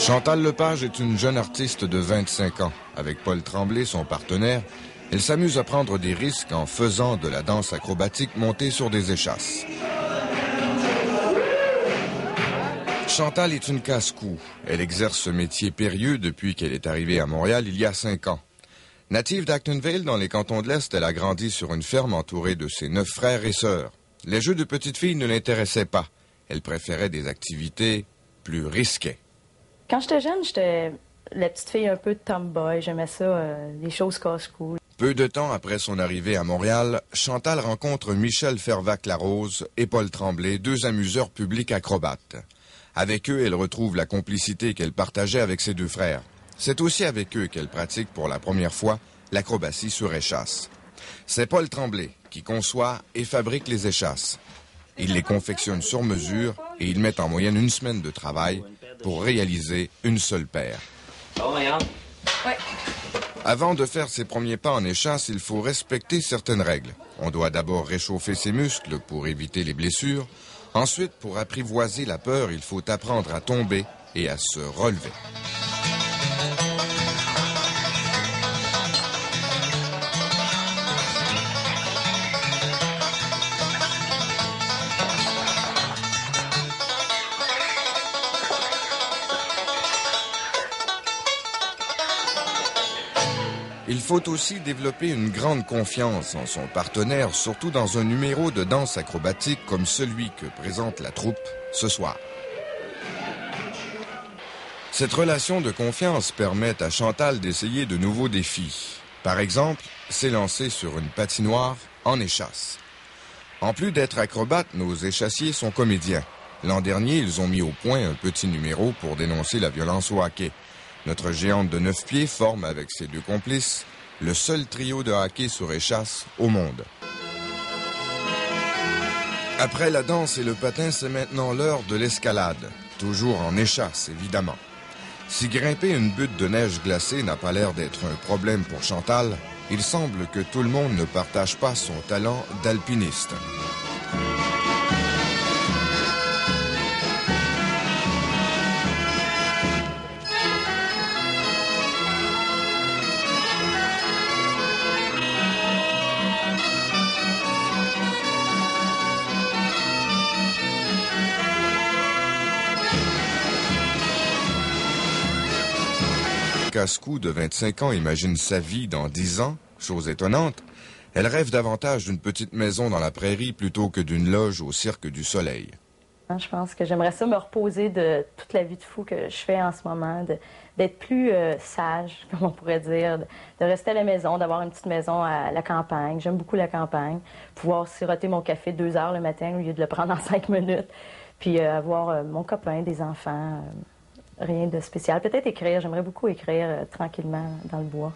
Chantal Lepage est une jeune artiste de 25 ans. Avec Paul Tremblay, son partenaire, elle s'amuse à prendre des risques en faisant de la danse acrobatique montée sur des échasses. Chantal est une casse-cou. Elle exerce ce métier périlleux depuis qu'elle est arrivée à Montréal il y a 5 ans. Native d'Actonville, dans les cantons de l'Est, elle a grandi sur une ferme entourée de ses 9 frères et sœurs. Les jeux de petite fille ne l'intéressaient pas. Elle préférait des activités plus risquées. Quand j'étais jeune, j'étais la petite fille un peu tomboy. J'aimais ça, les choses casse-cou. Peu de temps après son arrivée à Montréal, Chantal rencontre Michel Fervac-Larose et Paul Tremblay, 2 amuseurs publics acrobates. Avec eux, elle retrouve la complicité qu'elle partageait avec ses 2 frères. C'est aussi avec eux qu'elle pratique pour la première fois l'acrobatie sur échasse. C'est Paul Tremblay qui conçoit et fabrique les échasses. Il les confectionne sur mesure et il met en moyenne 1 semaine de travail pour réaliser une seule paire. Bon, regarde. Ouais. Avant de faire ses premiers pas en échasse, il faut respecter certaines règles. On doit d'abord réchauffer ses muscles pour éviter les blessures. Ensuite, pour apprivoiser la peur, il faut apprendre à tomber et à se relever. Il faut aussi développer une grande confiance en son partenaire, surtout dans un numéro de danse acrobatique comme celui que présente la troupe ce soir. Cette relation de confiance permet à Chantal d'essayer de nouveaux défis. Par exemple, s'élancer sur une patinoire en échasse. En plus d'être acrobates, nos échassiers sont comédiens. L'an dernier, ils ont mis au point un petit numéro pour dénoncer la violence au hockey. Notre géante de 9 pieds forme, avec ses 2 complices, le seul trio de hockey sur échasse au monde. Après la danse et le patin, c'est maintenant l'heure de l'escalade. Toujours en échasse, évidemment. Si grimper une butte de neige glacée n'a pas l'air d'être un problème pour Chantal, il semble que tout le monde ne partage pas son talent d'alpiniste. Casse-cou de 25 ans imagine sa vie dans 10 ans, chose étonnante. Elle rêve davantage d'une petite maison dans la prairie plutôt que d'une loge au Cirque du Soleil. Je pense que j'aimerais ça me reposer de toute la vie de fou que je fais en ce moment, d'être plus sage, comme on pourrait dire, de rester à la maison, d'avoir une petite maison à la campagne. J'aime beaucoup la campagne. Pouvoir siroter mon café 2 heures le matin au lieu de le prendre en 5 minutes. Puis avoir mon copain, des enfants. Rien de spécial. Peut-être écrire. J'aimerais beaucoup écrire tranquillement dans le bois.